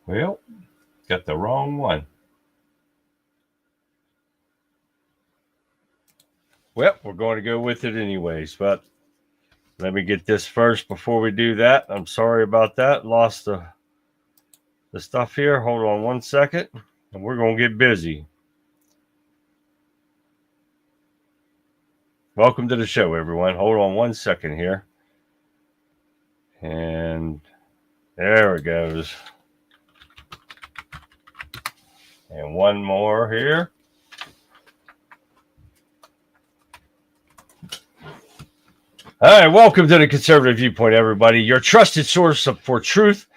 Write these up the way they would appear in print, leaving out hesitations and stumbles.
Well, got the wrong one. Well, we're going to go with it anyways, but let me get this first before we do that. I'm sorry about that. Lost the stuff here. Hold on one second, and we're going to get busy. Welcome to the show, everyone. Hold on one second here. And there it goes. And one more here. All right, welcome to the Conservative Viewpoint, everybody. Your trusted source for truth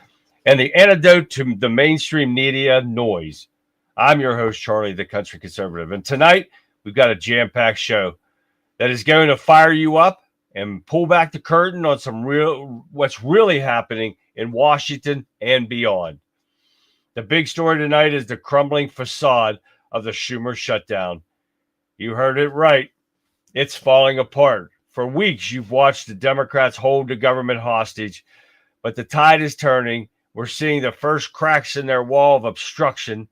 and the antidote to the mainstream media noise. I'm your host, Charlie, the Country Conservative. And tonight, we've got a jam-packed show that is going to fire you up and pull back the curtain on what's really happening in Washington and beyond. The big story tonight is the crumbling facade of the Schumer shutdown. You heard it right. It's falling apart. For weeks, you've watched the Democrats hold the government hostage, but the tide is turning. We're seeing the first cracks in their wall of obstruction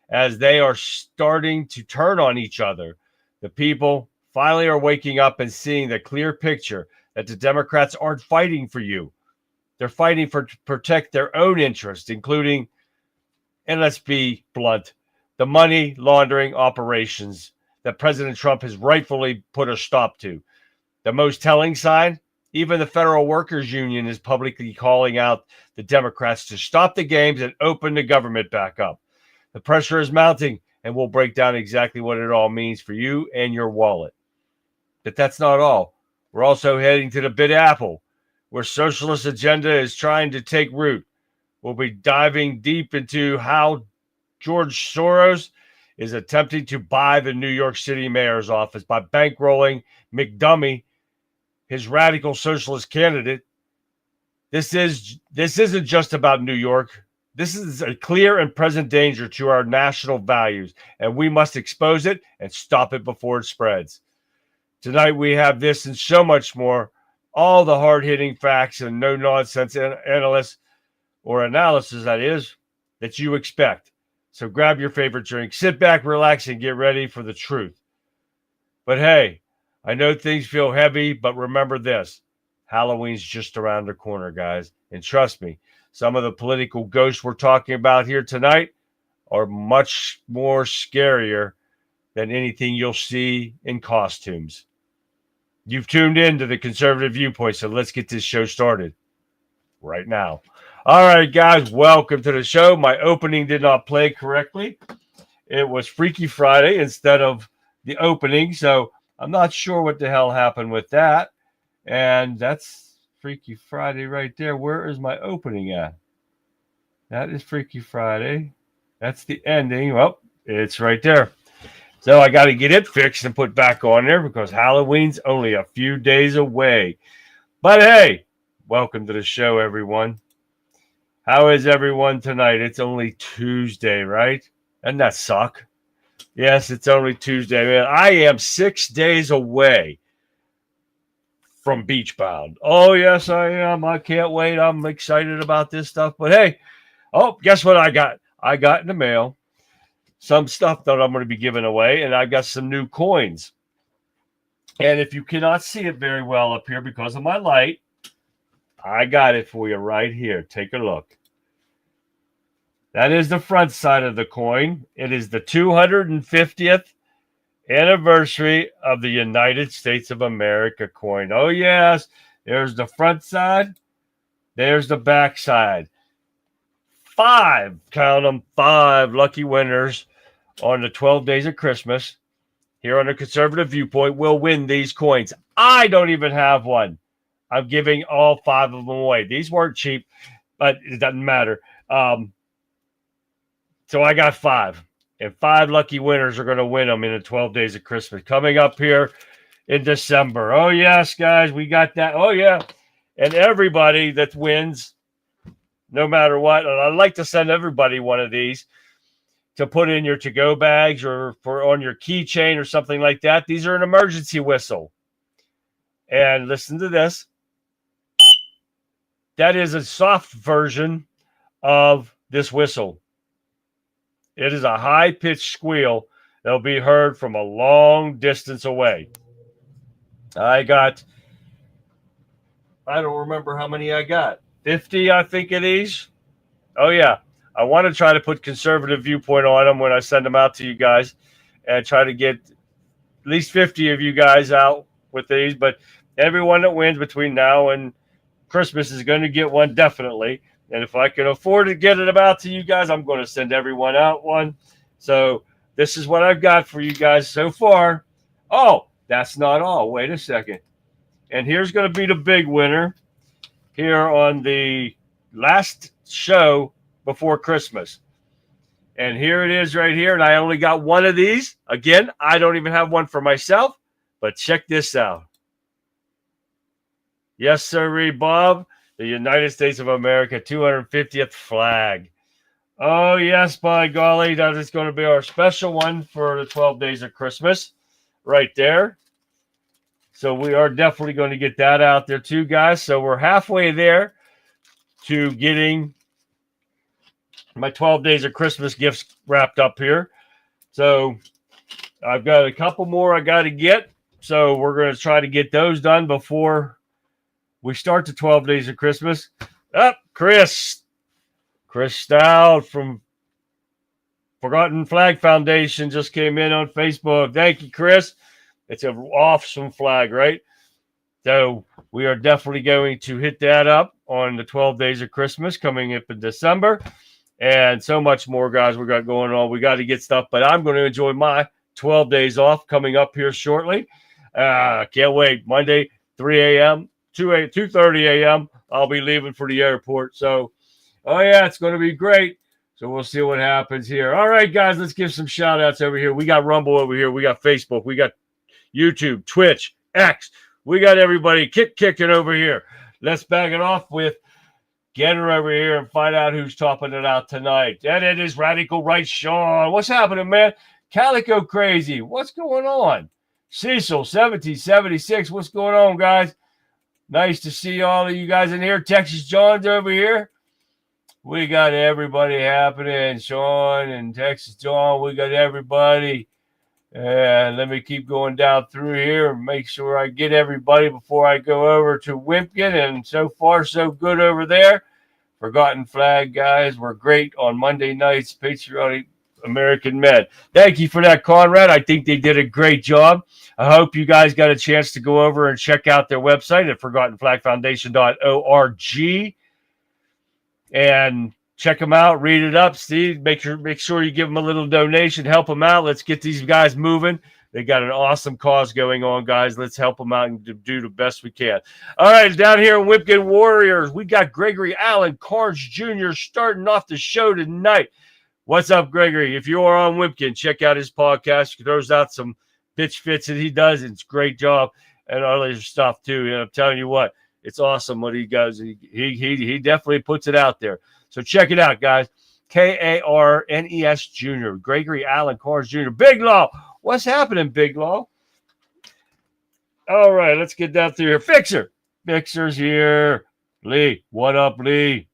as they are starting to turn on each other. The people finally are waking up and seeing the clear picture that the Democrats aren't fighting for you. They're fighting to protect their own interests, including, and let's be blunt, the money laundering operations that President Trump has rightfully put a stop to. The most telling sign, even the Federal Workers Union is publicly calling out the Democrats to stop the games and open the government back up. The pressure is mounting, and we'll break down exactly what it all means for you and your wallet. But that's not all. We're also heading to the Big Apple, where socialist agenda is trying to take root. We'll be diving deep into how George Soros is attempting to buy the New York City mayor's office by bankrolling McDummy, his radical socialist candidate. This isn't just about New York. This is a clear and present danger to our national values, and we must expose it and stop it before it spreads. Tonight we have this and so much more, all the hard-hitting facts and no-nonsense analysis, that you expect. So grab your favorite drink, sit back, relax, and get ready for the truth. But hey, I know things feel heavy, but remember this. Halloween's just around the corner, guys. And trust me, some of the political ghosts we're talking about here tonight are much more scarier than anything you'll see in costumes. You've tuned in to the Conservative Viewpoint, so let's get this show started right now. All right, guys, welcome to the show. My opening did not play correctly. It was Freaky Friday instead of the opening, so I'm not sure what the hell happened with that. And that's Freaky Friday right there. Where is my opening at? That is Freaky Friday. That's the ending. Well, it's right there. So I got to get it fixed and put back on there because Halloween's only a few days away. But hey, welcome to the show, everyone. How is everyone tonight? It's only Tuesday, right? Doesn't that suck? Yes, it's only Tuesday, man. I am 6 days away from Beachbound. Oh, yes, I am. I can't wait. I'm excited about this stuff. But hey, guess what I got? I got in the mail some stuff that I'm going to be giving away, and I got some new coins. And if you cannot see it very well up here because of my light, I got it for you right here. Take a look. That is the front side of the coin. It is the 250th anniversary of the United States of America coin. Oh, yes. There's the front side. There's the back side. 5, count them, 5 lucky winners on the 12 days of Christmas here on the Conservative Viewpoint will win these coins. I don't even have one. I'm giving all 5 of them away. These weren't cheap, but it doesn't matter. So I got 5. And 5 lucky winners are going to win them in the 12 days of Christmas. Coming up here in December. Oh, yes, guys, we got that. Oh, yeah. And everybody that wins, no matter what, and I'd like to send everybody one of these to put in your to-go bags or for on your keychain or something like that. These are an emergency whistle. And listen to this. That is a soft version of this whistle. It is a high-pitched squeal that will be heard from a long distance away. I don't remember how many I got. 50, I think it is. Oh, yeah. I want to try to put conservative viewpoint on them when I send them out to you guys and try to get at least 50 of you guys out with these. But everyone that wins between now and Christmas is going to get one, definitely. And if I can afford to get it out to you guys, I'm going to send everyone out one. So this is what I've got for you guys so far. Oh, that's not all. Wait a second. And here's going to be the big winner here on the last show before Christmas. And here it is right here. And I only got one of these. Again, I don't even have one for myself. But check this out. Yes, sir, Bob. The United States of America 250th flag. Oh, yes, by golly. That is going to be our special one for the 12 days of Christmas. Right there. So we are definitely going to get that out there too, guys. So we're halfway there to getting my 12 days of Christmas gifts wrapped up here. So I've got a couple more I got to get. So we're going to try to get those done before we start the 12 days of Christmas. Chris Stout from Forgotten Flag Foundation just came in on Facebook. Thank you, Chris. It's an awesome flag, right? So we are definitely going to hit that up on the 12 days of Christmas coming up in December. And so much more, guys, we got going on. We got to get stuff, but I'm going to enjoy my 12 days off coming up here shortly. Can't wait. Monday, 3 a.m., 2:30 a.m., I'll be leaving for the airport. So, oh, yeah, it's going to be great. So we'll see what happens here. All right, guys, let's give some shout-outs over here. We got Rumble over here. We got Facebook. We got YouTube, Twitch, X. We got everybody kicking over here. Let's back it off with Getter over here and find out who's topping it out tonight. And it is Radical Right Sean. What's happening, man? Calico Crazy. What's going on? Cecil, 1776. What's going on, guys? Nice to see all of you guys in here. Texas John's over here. We got everybody happening. Sean and Texas John. We got everybody. And let me keep going down through here and make sure I get everybody before I go over to Wimpkin. And so far, so good over there. Forgotten Flag, guys. We're great on Monday nights. Patriotic American men. Thank you for that, Conrad. I think they did a great job. I hope you guys got a chance to go over and check out their website at ForgottenFlagFoundation.org and check them out, read it up, Steve. Make sure you give them a little donation, help them out. Let's get these guys moving. They got an awesome cause going on, guys. Let's help them out and do the best we can. All right, down here in Wimpkin Warriors, we got Gregory Allen Carnes Jr. starting off the show tonight. What's up, Gregory? If you are on Wimpkin, check out his podcast. He throws out some pitch fits that he does. It's a great job and other stuff too. And I'm telling you what, it's awesome what he does. He definitely puts it out there. So check it out, guys. Karnes Jr. Gregory Allen Carnes Jr. Big Law. What's happening, Big Law? All right, let's get down through here. Fixer's here. Lee. What up, Lee?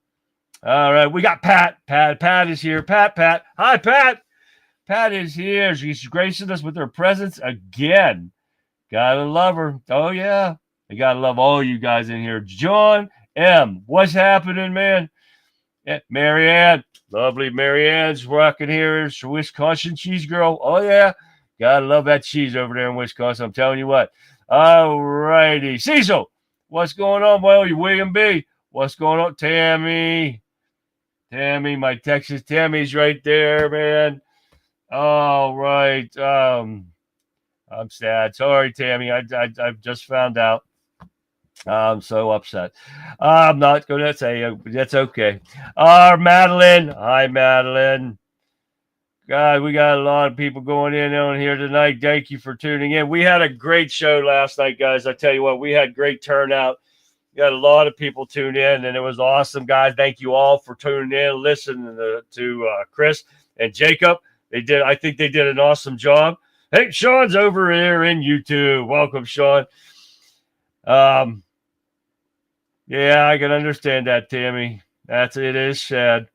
All right, we got Pat. Pat is here. Pat. Hi, Pat. Pat is here. She's gracing us with her presence again. Gotta love her. Oh, yeah. I gotta love all you guys in here. John M. What's happening, man? Yeah, Marianne. Lovely Marianne's rocking here. It's Wisconsin cheese girl. Oh, yeah. Gotta love that cheese over there in Wisconsin. I'm telling you what. All righty. Cecil. What's going on, boy? You William B. What's going on? Tammy, my Texas Tammy's right there, man. All right. I'm sad. Sorry, Tammy. I've just found out. I'm so upset. I'm not going to say that's okay. Madeline. Hi, Madeline. God, we got a lot of people going in on here tonight. Thank you for tuning in. We had a great show last night, guys. I tell you what, we had great turnout. We had a lot of people tune in, and it was awesome, guys. Thank you all for tuning in, listening to Chris and Jacob. I think they did an awesome job. Hey, Sean's over here in YouTube. Welcome, Sean. Yeah, I can understand that, Tammy. It is sad.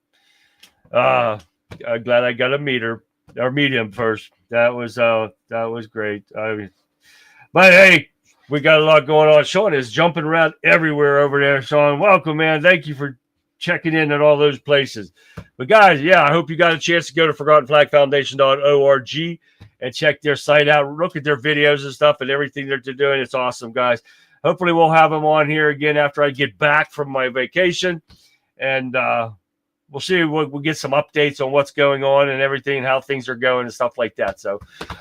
I'm glad I got to meet him first. That was great. But hey, we got a lot going on. Sean is jumping around everywhere over there. Sean, welcome, man. Thank you for checking in at all those places. But guys, yeah, I hope you got a chance to go to ForgottenFlagFoundation.org and check their site out. Look at their videos and stuff and everything that they're doing. It's awesome, guys. Hopefully we'll have them on here again after I get back from my vacation. And we'll see. We'll get some updates on what's going on and everything, how things are going and stuff like that. So,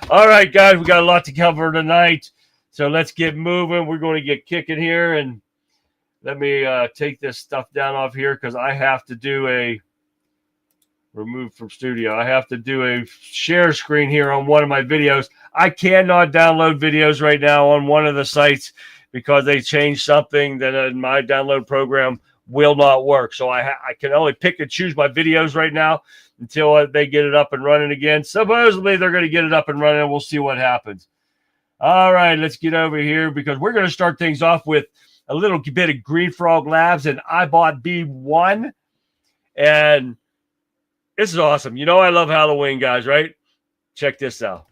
all right, guys, we got a lot to cover tonight. So let's get moving. We're going to get kicking here. And let me take this stuff down off here because I have to do a remove from studio. I have to do a share screen here on one of my videos. I cannot download videos right now on one of the sites because they changed something that my download program will not work. So I can only pick and choose my videos right now until they get it up and running again. Supposedly they're going to get it up and running, and we'll see what happens. All right, let's get over here because we're going to start things off with a little bit of Green Frog Labs and I bought B1. And this is awesome. You know I love Halloween, guys, right? Check this out.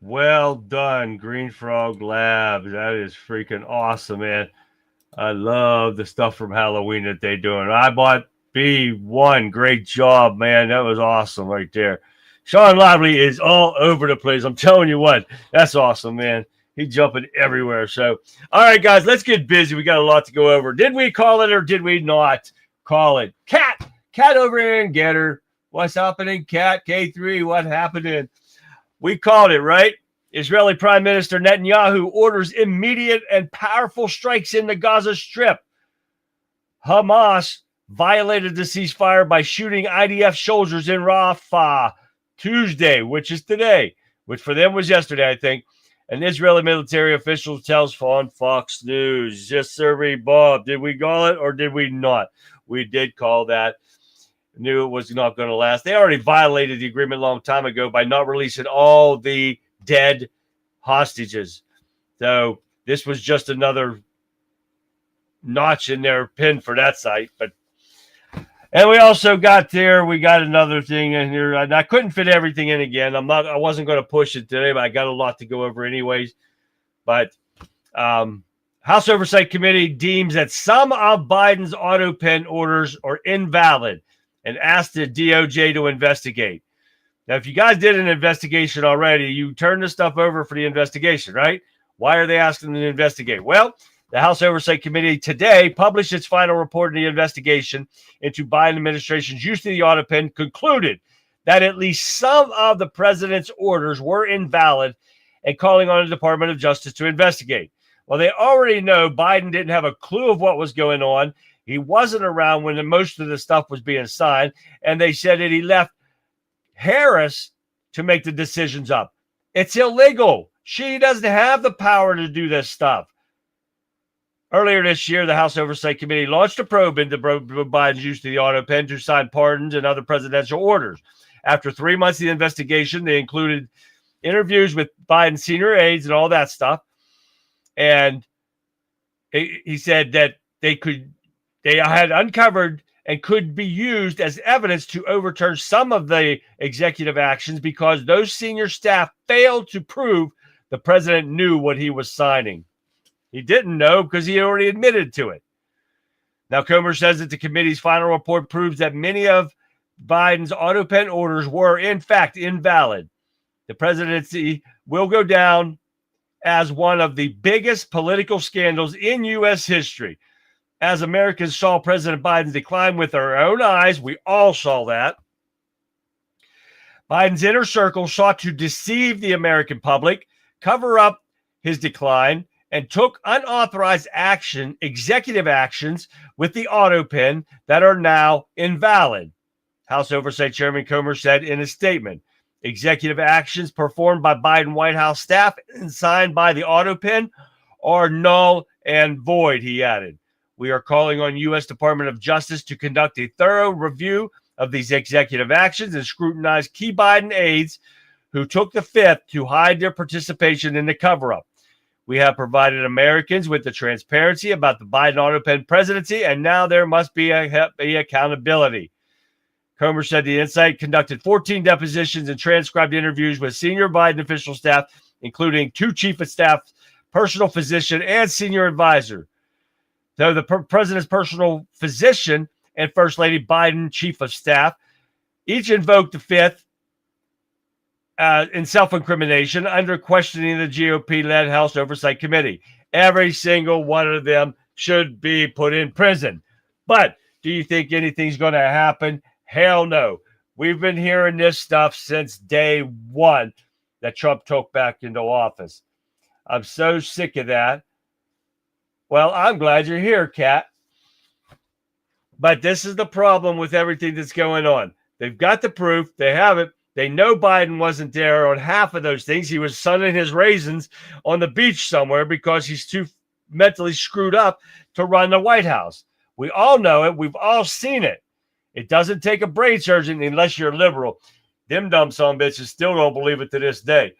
Well done, Green Frog Labs. That is freaking awesome, man. I love the stuff from Halloween that they're doing. I bought B1. Great job, man. That was awesome right there. Sean Lively is all over the place. I'm telling you what. That's awesome, man. He's jumping everywhere. So, all right, guys, let's get busy. We got a lot to go over. Did we call it or did we not call it? Cat over here and get her. What's happening, Cat? K3, what happening? We called it, right? Israeli Prime Minister Netanyahu orders immediate and powerful strikes in the Gaza Strip. Hamas violated the ceasefire by shooting IDF soldiers in Rafah Tuesday, which is today, which for them was yesterday, I think. An Israeli military official tells on Fox News. Yes, sir, Bob. Did we call it or did we not? We did call that. Knew it was not going to last. They already violated the agreement a long time ago by not releasing all the dead hostages. So this was just another notch in their pin for that site. And we also got another thing in here. I couldn't fit everything in again. I wasn't going to push it today, but I got a lot to go over anyways. But House Oversight Committee deems that some of Biden's auto pen orders are invalid and asked the DOJ to investigate. Now, if you guys did an investigation already, you turned the stuff over for the investigation, right? Why are they asking them to investigate? Well, the House Oversight Committee today published its final report in the investigation into Biden administration's use of the auto pen, concluded that at least some of the president's orders were invalid and calling on the Department of Justice to investigate. Well, they already know Biden didn't have a clue of what was going on. He wasn't around when most of the stuff was being signed, and they said that he left Harris to make the decisions up. It's illegal. She doesn't have the power to do this stuff. Earlier this year, the House Oversight Committee launched a probe into Biden's use of the auto pen to sign pardons and other presidential orders. After 3 months of the investigation, they included interviews with Biden's senior aides and all that stuff. And he said that they had uncovered and could be used as evidence to overturn some of the executive actions because those senior staff failed to prove the president knew what he was signing. He didn't know because he had already admitted to it. Now, Comer says that the committee's final report proves that many of Biden's auto pen orders were, in fact, invalid. The presidency will go down as one of the biggest political scandals in U.S. history. As Americans saw President Biden's decline with our own eyes, we all saw that. Biden's inner circle sought to deceive the American public, cover up his decline, and took unauthorized action, executive actions with the auto pen that are now invalid. House Oversight Chairman Comer said in a statement, executive actions performed by Biden White House staff and signed by the auto pen are null and void, he added. We are calling on U.S. Department of Justice to conduct a thorough review of these executive actions and scrutinize key Biden aides who took the fifth to hide their participation in the cover-up. We have provided Americans with the transparency about the Biden auto pen presidency, and now there must be accountability. Comer said the Insight conducted 14 depositions and transcribed interviews with senior Biden official staff, including 2 chief of staff, personal physician, and senior advisor. Though the president's personal physician and First Lady Biden chief of staff each invoked the fifth in self-incrimination under questioning the GOP-led House Oversight Committee. Every single one of them should be put in prison. But do you think anything's going to happen? Hell no. We've been hearing this stuff since day one that Trump took back into office. I'm so sick of that. Well, I'm glad you're here, Kat. But this is the problem with everything that's going on. They've got the proof. They have it. They know Biden wasn't there on half of those things. He was sunning his raisins on the beach somewhere because he's too mentally screwed up to run the White House. We all know it. We've all seen it. It doesn't take a brain surgeon unless you're liberal. Them dumb son bitches still don't believe it to this day.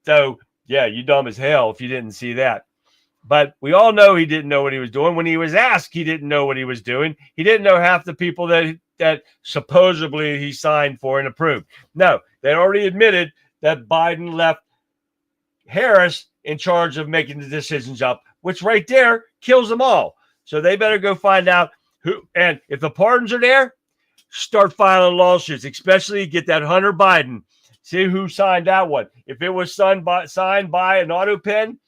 So, yeah, you dumb as hell if you didn't see that. But we all know he didn't know what he was doing. When he was asked, he didn't know what he was doing. He didn't know half the people that supposedly he signed for and approved. No, they already admitted that Biden left Harris in charge of making the decisions up, which right there kills them all. So they better go find out who. And if the pardons are there, start filing lawsuits, especially get that Hunter Biden. See who signed that one. If it was signed by an auto pen,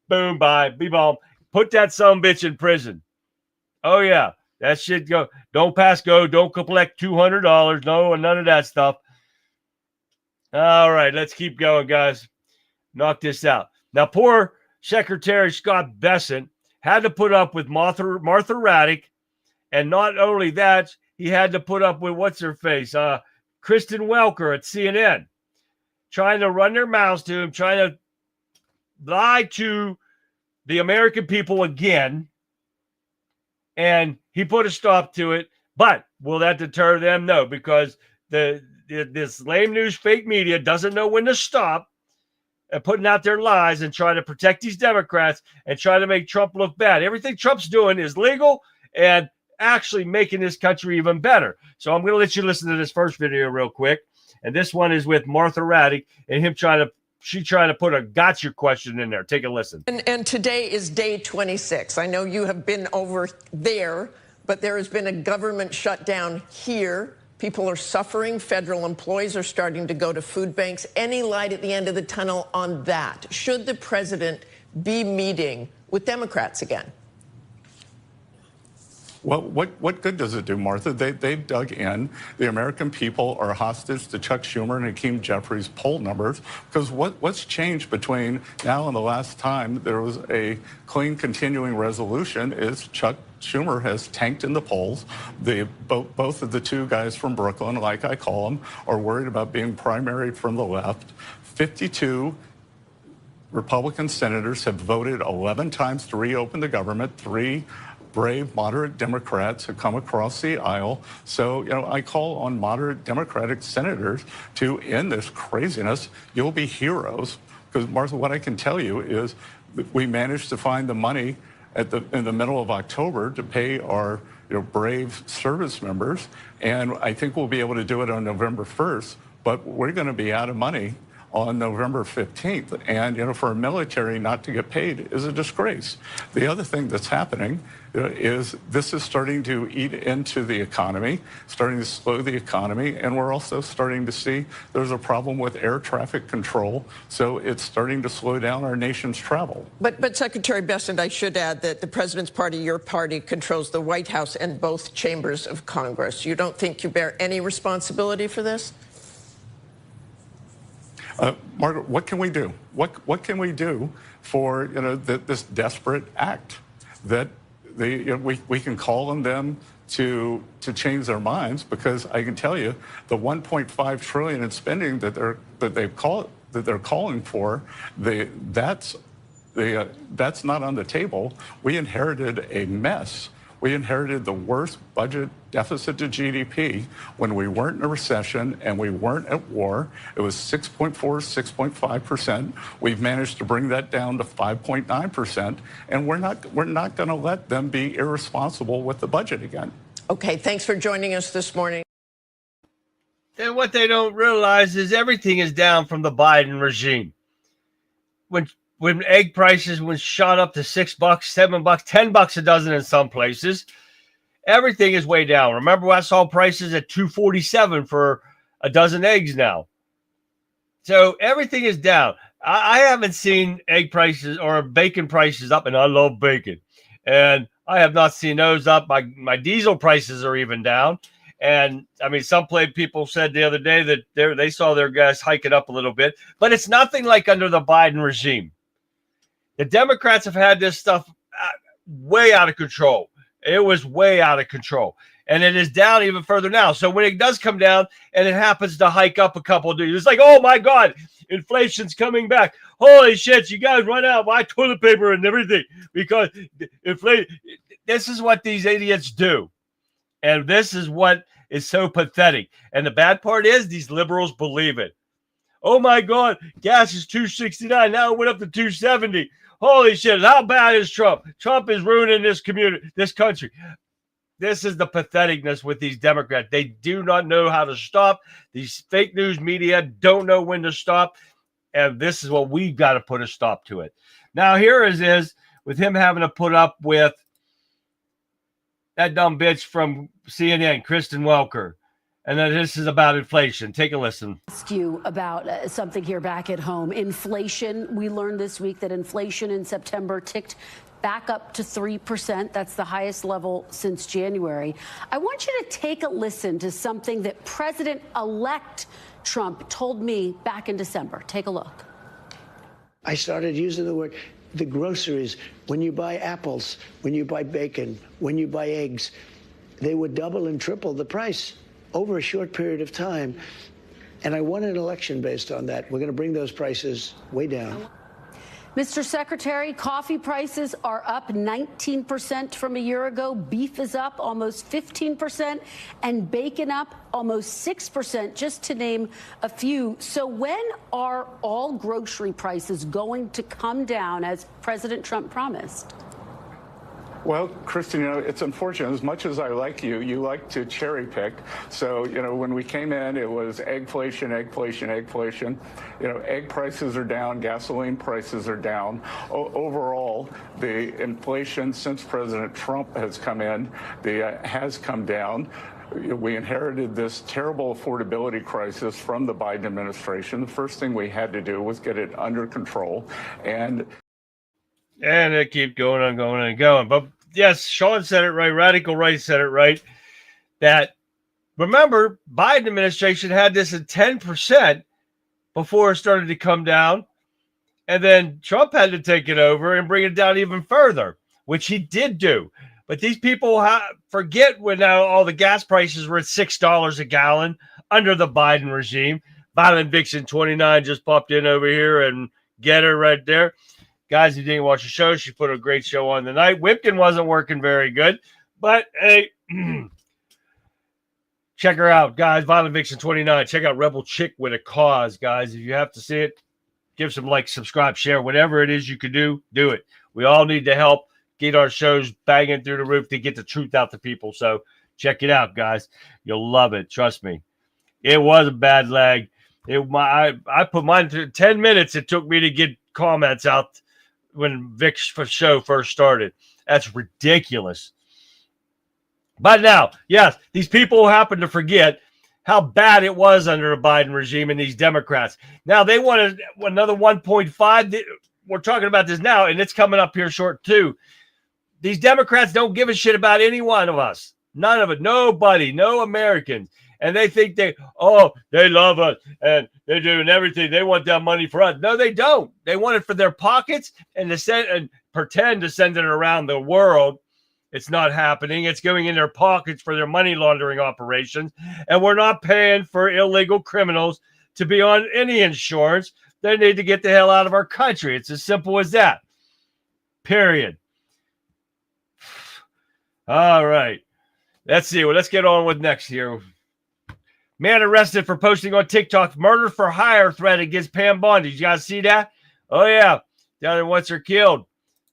boom, bye, be bomb. Put that sumbitch in prison. Oh, yeah. That shit go. Don't pass go. Don't collect $200. No, none of that stuff. All right, let's keep going, guys. Knock this out. Now, poor Secretary Scott Bessent had to put up with Martha Raddick. And not only that, he had to put up with what's-her-face, Kristen Welker at CNN, trying to run their mouths to him, trying to lie to the American people again. And he put a stop to it. But will that deter them? No, because this lame news fake media doesn't know when to stop and putting out their lies and trying to protect these Democrats and trying to make Trump look bad. Everything Trump's doing is legal and actually making this country even better. So I'm going to let you listen to this first video real quick. And this one is with Martha Raddick and him trying to put a gotcha question in there. Take a listen. And today is day 26. I know you have been over there, but there has been a government shutdown here. People are suffering. Federal employees are starting to go to food banks. Any light at the end of the tunnel on that? Should the president be meeting with Democrats again? Well, what good does it do, Martha? They've dug in. The American people are hostage to Chuck Schumer and Hakeem Jeffries' poll numbers, because what's changed between now and the last time there was a clean continuing resolution is Chuck Schumer has tanked in the polls. Both of the two guys from Brooklyn, like I call them, are worried about being primary from the left. 52 Republican senators have voted 11 times to reopen the government. 3 brave, moderate Democrats have come across the aisle. So, I call on moderate Democratic senators to end this craziness. You'll be heroes. Because, Martha, what I can tell you is that we managed to find the money in the middle of October to pay our brave service members. And I think we'll be able to do it on November 1st. But we're going to be out of money on November 15th. And, for a military not to get paid is a disgrace. The other thing that's happening is this is starting to eat into the economy, starting to slow the economy. And we're also starting to see there's a problem with air traffic control. So it's starting to slow down our nation's travel. But Secretary Bessent, I should add that the president's party, your party, controls the White House and both chambers of Congress. You don't think you bear any responsibility for this? Margaret, what can we do? What can we do for this desperate act that we can call on them to change their minds? Because I can tell you, the 1.5 trillion in spending that they're calling for, that's not on the table. We inherited a mess. We inherited the worst budget deficit to GDP when we weren't in a recession and we weren't at war. It was 6.4, 6.5%. We've managed to bring that down to 5.9%, and we're not going to let them be irresponsible with the budget again. Okay, thanks for joining us this morning. And what they don't realize is everything is down from the Biden regime. When egg prices was shot up to $6, $7, $10 a dozen in some places, everything is way down. Remember, I saw prices at $2.47 for a dozen eggs now. So everything is down. I haven't seen egg prices or bacon prices up, and I love bacon. And I have not seen those up. My diesel prices are even down. And I mean, some people said the other day that they saw their gas hiking up a little bit, but it's nothing like under the Biden regime. The Democrats have had this stuff way out of control. It was way out of control. And it is down even further now. So when it does come down and it happens to hike up a couple of days, it's like, oh my God, inflation's coming back. Holy shit, you guys run out, buy toilet paper and everything because inflation. This is what these idiots do. And this is what is so pathetic. And the bad part is these liberals believe it. Oh my God, gas is $2.69. Now it went up to $2.70. Holy shit, how bad is Trump? Trump is ruining this country. This is the patheticness with these Democrats. They do not know how to stop. These fake news media don't know when to stop. And this is what we've got to put a stop to it. Now, here is with him having to put up with that dumb bitch from CNN, Kristen Welker. And then this is about inflation. Take a listen. Ask you about something here back at home. Inflation. We learned this week that inflation in September ticked back up to 3%. That's the highest level since January. I want you to take a listen to something that President-elect Trump told me back in December. Take a look. I started using the groceries. When you buy apples, when you buy bacon, when you buy eggs, they would double and triple the price over a short period of time. And I won an election based on that. We're going to bring those prices way down. Mr. Secretary, coffee prices are up 19% from a year ago. Beef is up almost 15% and bacon up almost 6%, just to name a few. So when are all grocery prices going to come down as President Trump promised? Well, Kristen, it's unfortunate. As much as I like you, you like to cherry pick. So, when we came in, it was eggflation, eggflation, eggflation. Egg prices are down, gasoline prices are down. Overall, the inflation since President Trump has come in, has come down. We inherited this terrible affordability crisis from the Biden administration. The first thing we had to do was get it under control. And it keeps going and going and going. But yes, Sean said it right. Radical Right said it right. That, remember, Biden administration had this at 10% before it started to come down. And then Trump had to take it over and bring it down even further, which he did do. But these people forget when now all the gas prices were at $6 a gallon under the Biden regime. Violent Vixen 29 just popped in over here and Get her right there. Guys who didn't watch the show, she put a great show on tonight. Wimpkin wasn't working very good, but hey, check her out, guys. Violent Vixen 29. Check out Rebel Chick with a Cause, guys. If you have to see it, give some like, subscribe, share, whatever it is you can do it. We all need to help get our shows banging through the roof to get the truth out to people. So check it out, guys. You'll love it. Trust me. It was a bad lag. I put mine to 10 minutes. It took me to get comments out when Vic's show first started. That's ridiculous. But now, yes, these people happen to forget how bad it was under the Biden regime and these Democrats. Now they wanted another 1.5. We're talking about this now, and it's coming up here short too. These Democrats don't give a shit about any one of us. None of it. Nobody. No Americans. And they think they love us and they're doing everything. They want that money for us. No, they don't. They want it for their pockets and to send and pretend to send it around the world. It's not happening. It's going in their pockets for their money laundering operations. And we're not paying for illegal criminals to be on any insurance. They need to get the hell out of our country. It's as simple as that. Period. All right. Let's see. Well, let's get on with next here. Man arrested for posting on TikTok murder for hire threat against Pam Bondi. You guys see that? Oh, yeah. Down there once they're killed.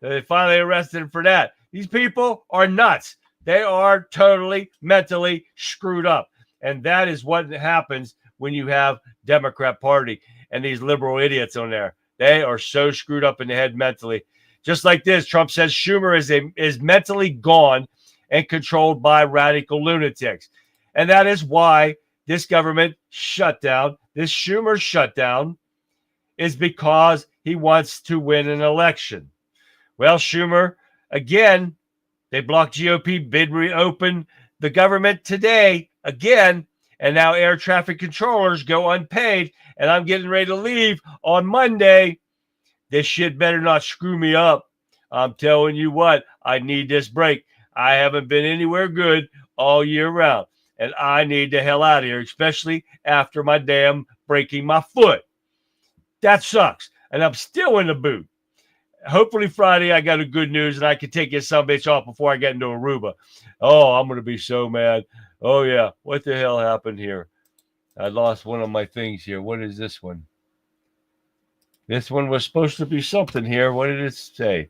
They finally arrested him for that. These people are nuts. They are totally mentally screwed up. And that is what happens when you have Democrat Party and these liberal idiots on there. They are so screwed up in the head mentally. Just like this, Trump says Schumer is mentally gone and controlled by radical lunatics. And that is why this government shutdown, this Schumer shutdown, is because he wants to win an election. Well, Schumer, again, they blocked GOP bid reopen the government today again, and now air traffic controllers go unpaid, and I'm getting ready to leave on Monday. This shit better not screw me up. I'm telling you what, I need this break. I haven't been anywhere good all year round, and I need the hell out of here, especially after my damn breaking my foot. That sucks, and I'm still in the boot. Hopefully Friday I got a good news and I can take this sumbitch off before I get into Aruba. Oh, I'm going to be so mad. Oh, yeah. What the hell happened here? I lost one of my things here. What is this one? This one was supposed to be something here. What did it say?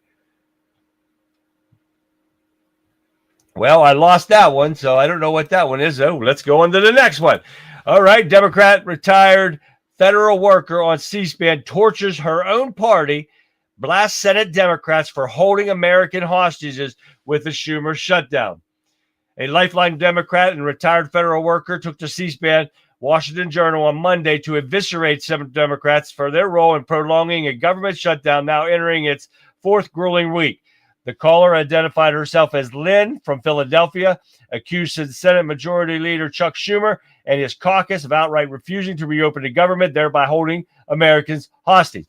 Well, I lost that one, so I don't know what that one is. Oh, let's go on to the next one. All right. Democrat retired federal worker on C-SPAN tortures her own party, blasts Senate Democrats for holding American hostages with the Schumer shutdown. A lifeline Democrat and retired federal worker took to C-SPAN Washington Journal on Monday to eviscerate some Democrats for their role in prolonging a government shutdown now entering its fourth grueling week. The caller identified herself as Lynn from Philadelphia, accused Senate Majority Leader Chuck Schumer and his caucus of outright refusing to reopen the government, thereby holding Americans hostage.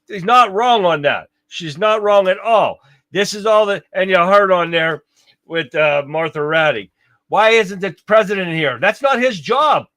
She's not wrong on that. She's not wrong at all. This is all that, and you heard on there with Martha Raddy. Why isn't the president here? That's not his job.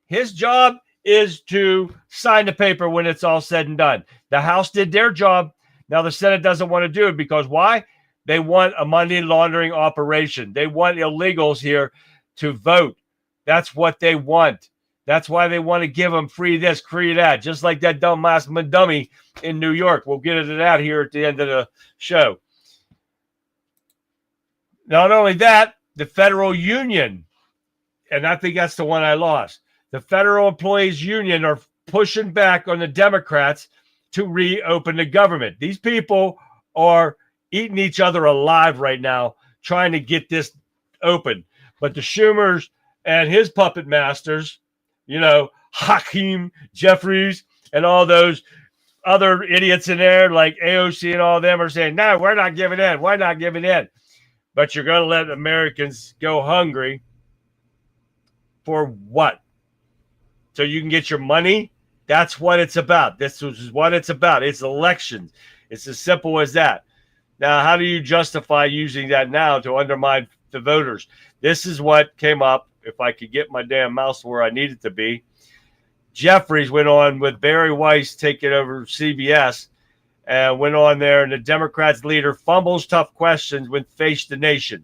His job is to sign the paper when it's all said and done. The House did their job. Now the Senate doesn't want to do it because why? They want a money laundering operation. They want illegals here to vote. That's what they want. That's why they want to give them free this, free that, just like that dumbass dummy in New York. We'll get into that here at the end of the show. Not only that, the federal union, and I think that's the one I lost, the federal employees union are pushing back on the Democrats to reopen the government. These people are eating each other alive right now, trying to get this open. But the Schumers and his puppet masters, you know, Hakeem Jeffries and all those other idiots in there like AOC and all of them are saying, no, we're not giving in. We're not giving in. But you're going to let Americans go hungry for what? So you can get your money? That's what it's about. This is what it's about. It's elections. It's as simple as that. Now, how do you justify using that now to undermine the voters? This is what came up. If I could get my damn mouse where I need it to be. Jeffries went on with Barry Weiss taking over CBS and went on there, and the Democrats leader fumbles tough questions when Face the Nation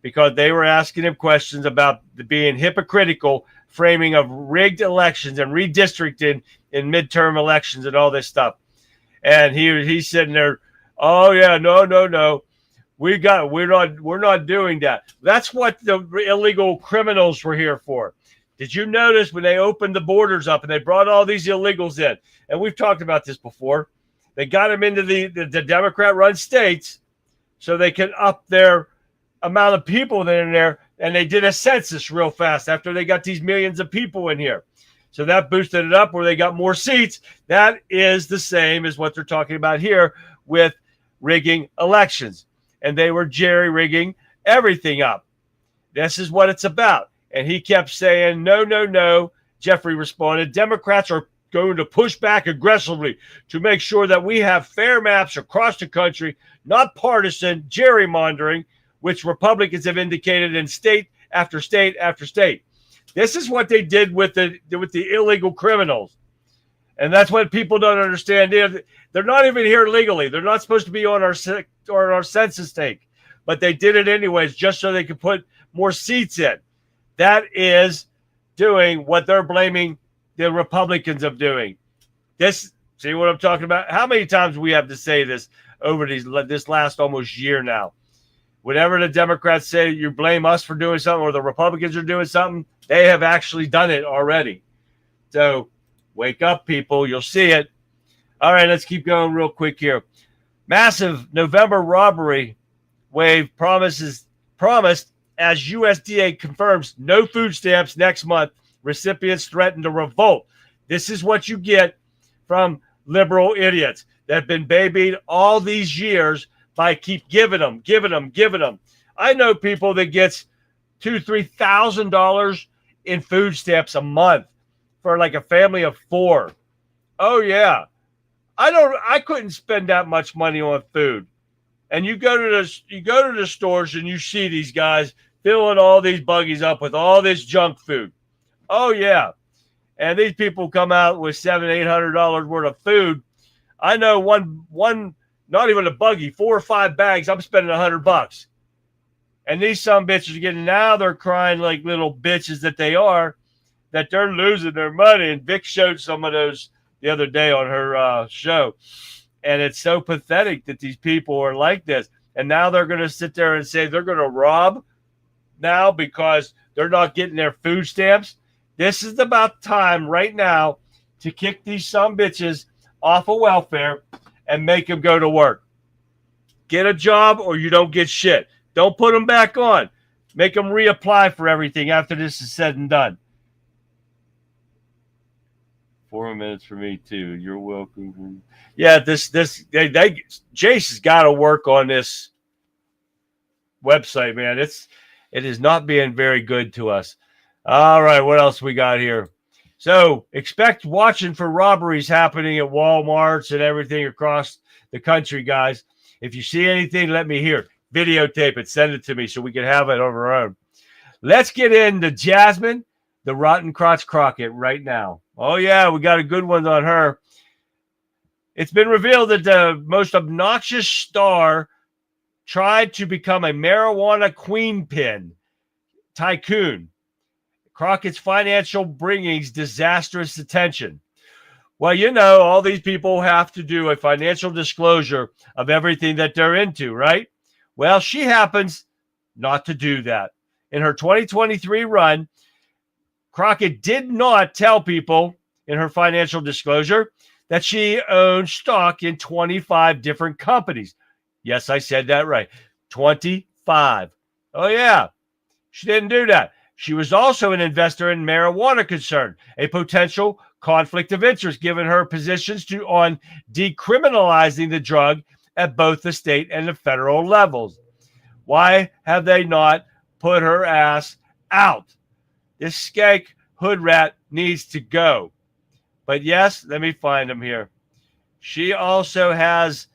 because they were asking him questions about being hypocritical framing of rigged elections and redistricting in midterm elections and all this stuff. And he's sitting there, oh yeah, no. We're not doing that. That's what the illegal criminals were here for. Did you notice when they opened the borders up and they brought all these illegals in? And we've talked about this before. They got them into the Democrat-run states so they can up their amount of people that are in there. And they did a census real fast after they got these millions of people in here. So that boosted it up where they got more seats. That is the same as what they're talking about here with rigging elections. And they were jerry-rigging everything up. This is what it's about. And he kept saying, no. Jeffrey responded, Democrats are going to push back aggressively to make sure that we have fair maps across the country, not partisan gerrymandering, which Republicans have indicated in state after state after state. This is what they did with the illegal criminals. And that's what people don't understand. They're not even here legally. They're not supposed to be on our census take. But they did it anyways just so they could put more seats in. That is doing what they're blaming the Republicans of doing. See what I'm talking about? How many times we have to say this over this last almost year now? Whenever the Democrats say you blame us for doing something or the Republicans are doing something, they have actually done it already. So wake up, people. You'll see it. All right, let's keep going real quick here. Massive November robbery wave promised as USDA confirms no food stamps next month. Recipients threaten to revolt. This is what you get from liberal idiots that have been babied all these years by keep giving them. I know people that gets $2,000-$3,000 in food stamps a month for like a family of 4. Oh yeah, I couldn't spend that much money on food. And you go to the stores and you see these guys filling all these buggies up with all this junk food. Oh yeah, and these people come out with $700-$800 worth of food. I know one. Not even a buggy, 4 or 5 bags. I'm spending $100. And these some bitches are getting, now they're crying like little bitches that they are, that they're losing their money. And Vic showed some of those the other day on her show. And it's so pathetic that these people are like this. And now they're going to sit there and say they're going to rob now because they're not getting their food stamps. This is about time right now to kick these some bitches off of welfare and make them go to work. Get a job or you don't get shit. Don't put them back on. Make them reapply for everything after this is said and done. 4 more minutes for me too. You're welcome. Yeah, Jace has got to work on this website, man. It is not being very good to us. All right, what else we got here? So expect watching for robberies happening at Walmarts and everything across the country, guys. If you see anything, let me hear. Videotape it. Send it to me so we can have it on our own. Let's get into Jasmine, the Rotten Crotch Crockett, right now. Oh, yeah, we got a good one on her. It's been revealed that the most obnoxious star tried to become a marijuana queenpin tycoon. Crockett's financial bringings disastrous attention. Well, you know, all these people have to do a financial disclosure of everything that they're into, right? Well, she happens not to do that. In her 2023 run, Crockett did not tell people in her financial disclosure that she owned stock in 25 different companies. Yes, I said that right. 25. Oh, yeah. She didn't do that. She was also an investor in marijuana concern, a potential conflict of interest given her positions on decriminalizing the drug at both the state and the federal levels. Why have they not put her ass out? This skank hood rat needs to go. But yes, let me find him here. She also has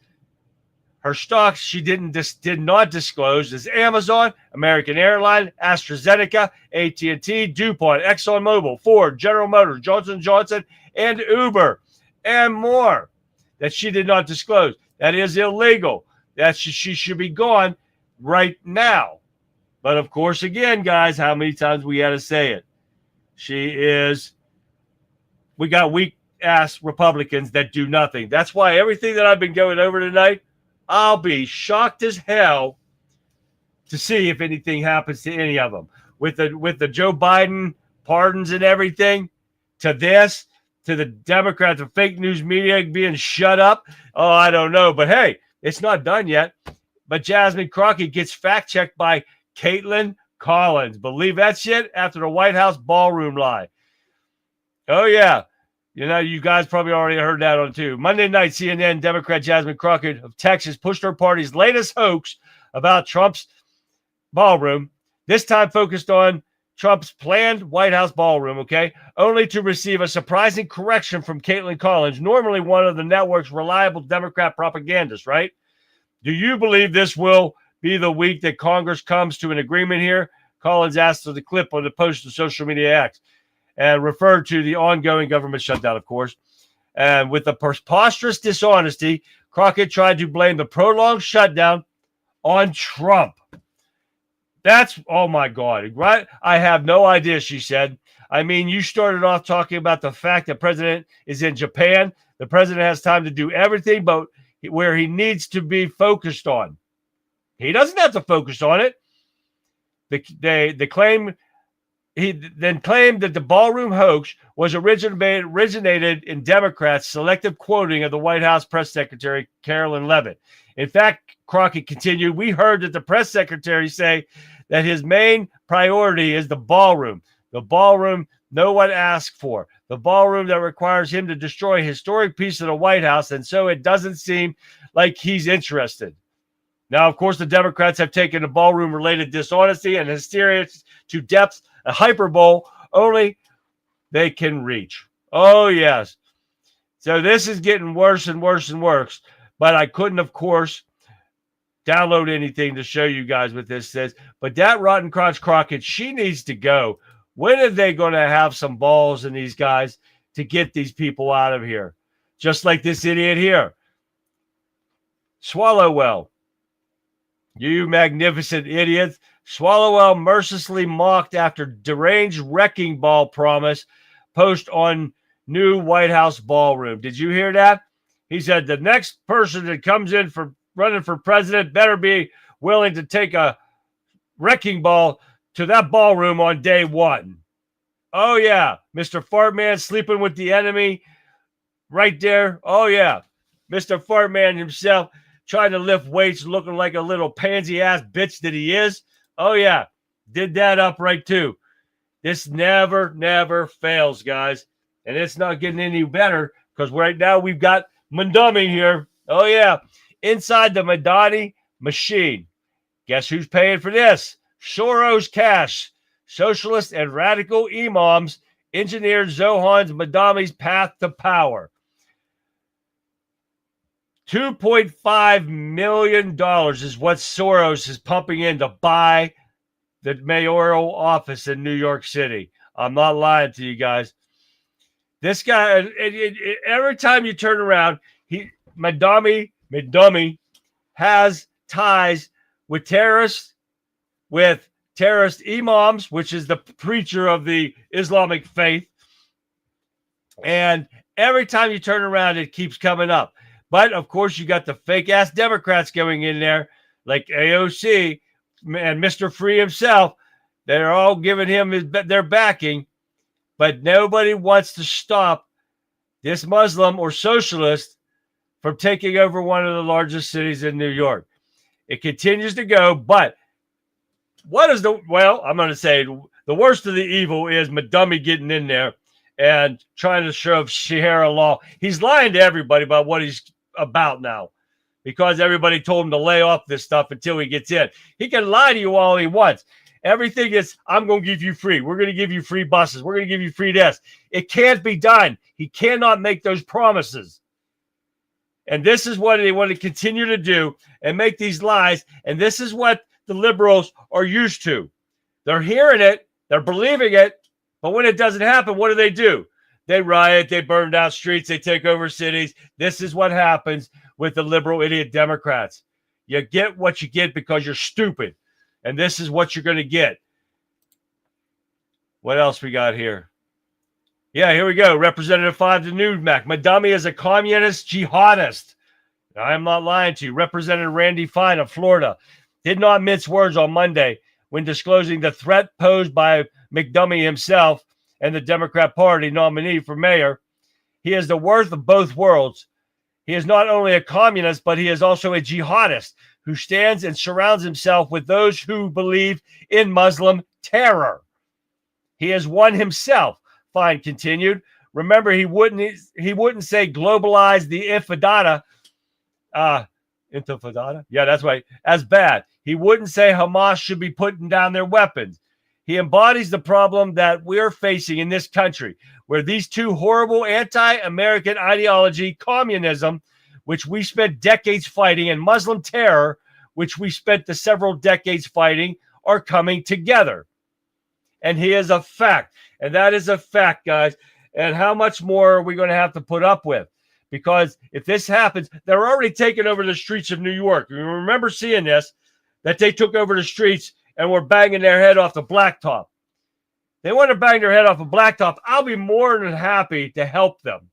Her stocks she did not disclose is Amazon, American Airlines, AstraZeneca, AT&T, DuPont, ExxonMobil, Ford, General Motors, Johnson & Johnson, and Uber, and more that she did not disclose. That is illegal. That she should be gone right now. But of course, again, guys, how many times we got to say it? We got weak-ass Republicans that do nothing. That's why everything that I've been going over tonight, I'll be shocked as hell to see if anything happens to any of them. With the Joe Biden pardons and everything, to this, to the Democrats, the fake news media being shut up. Oh, I don't know. But hey, it's not done yet. But Jasmine Crockett gets fact-checked by Caitlin Collins. Believe that shit? After the White House ballroom lie. Oh, yeah. You know, you guys probably already heard that on too. Monday night, CNN Democrat Jasmine Crockett of Texas pushed her party's latest hoax about Trump's ballroom, this time focused on Trump's planned White House ballroom, okay, only to receive a surprising correction from Caitlin Collins, normally one of the network's reliable Democrat propagandists, right? Do you believe this will be the week that Congress comes to an agreement here? Collins asked of the clip on the post of social media X and referred to the ongoing government shutdown, of course. And with the preposterous dishonesty, Crockett tried to blame the prolonged shutdown on Trump. That's, oh my God, right? I have no idea, she said. I mean, you started off talking about the fact that the president is in Japan. The president has time to do everything, but where he needs to be focused on. He doesn't have to focus on it. He then claimed that the ballroom hoax was originated in Democrats' selective quoting of the White House press secretary, Carolyn Leavitt. In fact, Crockett continued, we heard that the press secretary say that his main priority is the ballroom no one asked for, the ballroom that requires him to destroy a historic piece of the White House, and so it doesn't seem like he's interested. Now, of course, the Democrats have taken the ballroom-related dishonesty and hysteria to depths, a hyperbole only they can reach. Oh, yes. So this is getting worse and worse and worse, but I couldn't, of course, download anything to show you guys what this says. But that Rotten Crotch Crockett, she needs to go. When are they going to have some balls in these guys to get these people out of here? Just like this idiot here. Swallowwell. You magnificent idiots. Swallowwell mercilessly mocked after deranged wrecking ball promise post on new White House ballroom. Did you hear that? He said the next person that comes in for running for president better be willing to take a wrecking ball to that ballroom on day one. Oh, yeah. Mr. Fartman sleeping with the enemy right there. Oh, yeah. Mr. Fartman himself trying to lift weights looking like a little pansy-ass bitch that he is. Oh, yeah. Did that upright, too. This never fails, guys. And it's not getting any better because right now we've got Mamdani here. Oh, yeah. Inside the Mamdani machine. Guess who's paying for this? Soros cash. Socialist and radical imams engineered Zohan's Mamdani's path to power. $2.5 million is what Soros is pumping in to buy the mayoral office in New York City. I'm not lying to you guys. This guy, every time you turn around, Mamdani has ties with terrorists, with terrorist imams, which is the preacher of the Islamic faith. And every time you turn around, it keeps coming up. But, of course, you got the fake-ass Democrats going in there, like AOC and Mr. Free himself. They're all giving him their backing. But nobody wants to stop this Muslim or socialist from taking over one of the largest cities in New York. It continues to go, but what is I'm going to say the worst of the evil is Mamdani getting in there and trying to shove Sharia law. He's lying to everybody about what he's about now because everybody told him to lay off this stuff until he gets in. He can lie to you all he wants. Everything is, I'm going to give you free. We're going to give you free buses. We're going to give you free this. It can't be done. He cannot make those promises. And this is what they want to continue to do and make these lies. And this is what the liberals are used to. They're hearing it. They're believing it. But when it doesn't happen, what do? They riot. They burn down streets. They take over cities. This is what happens with the liberal idiot Democrats. You get what you get because you're stupid. And this is what you're going to get. What else we got here? Yeah, here we go. Representative 5 to Newsmax. Madami is a communist jihadist. I am not lying to you. Representative Randy Fine of Florida did not mince words on Monday when disclosing the threat posed by McDummy himself and the Democrat Party nominee for mayor. He is the worst of both worlds. He is not only a communist, but he is also a jihadist who stands and surrounds himself with those who believe in Muslim terror. He is one himself, Fine continued. Remember, he wouldn't say globalize the intifada. Intifada? Yeah, that's right. As bad. He wouldn't say Hamas should be putting down their weapons. He embodies the problem that we're facing in this country, where these two horrible anti-American ideology, communism, which we spent decades fighting, and Muslim terror, which we spent the several decades fighting, are coming together. And he is a fact. And that is a fact, guys. And how much more are we going to have to put up with? Because if this happens, they're already taking over the streets of New York. You remember seeing this, that they took over the streets and were banging their head off the blacktop. They want to bang their head off a blacktop. I'll be more than happy to help them.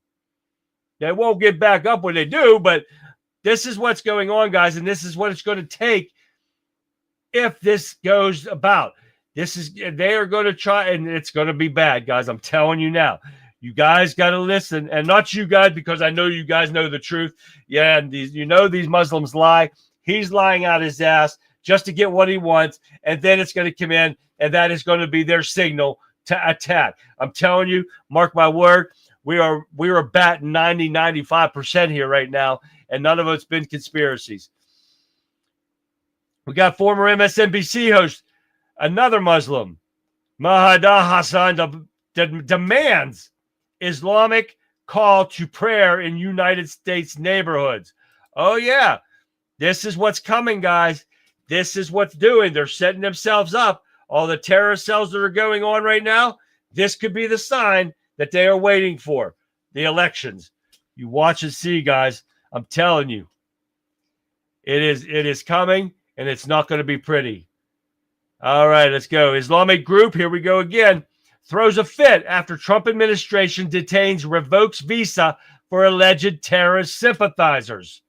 They won't get back up when they do, but this is what's going on, guys, and this is what it's going to take if this goes about. They are going to try, and it's going to be bad, guys. I'm telling you now. You guys got to listen, and not you guys, because I know you guys know the truth. Yeah, and these Muslims lie. He's lying out his ass just to get what he wants, and then it's going to come in, and that is going to be their signal to attack. I'm telling you, mark my word, we are batting 95% here right now, and none of it's been conspiracies. We got former MSNBC host, another Muslim, Mahada Hassan, demands Islamic call to prayer in United States neighborhoods. Oh, yeah. This is what's coming, guys. This is what's doing. They're setting themselves up. All the terrorist cells that are going on right now, this could be the sign that they are waiting for, the elections. You watch and see, guys. I'm telling you. It is coming, and it's not going to be pretty. All right, let's go. Islamic group, here we go again, throws a fit after Trump administration revokes visa for alleged terrorist sympathizers.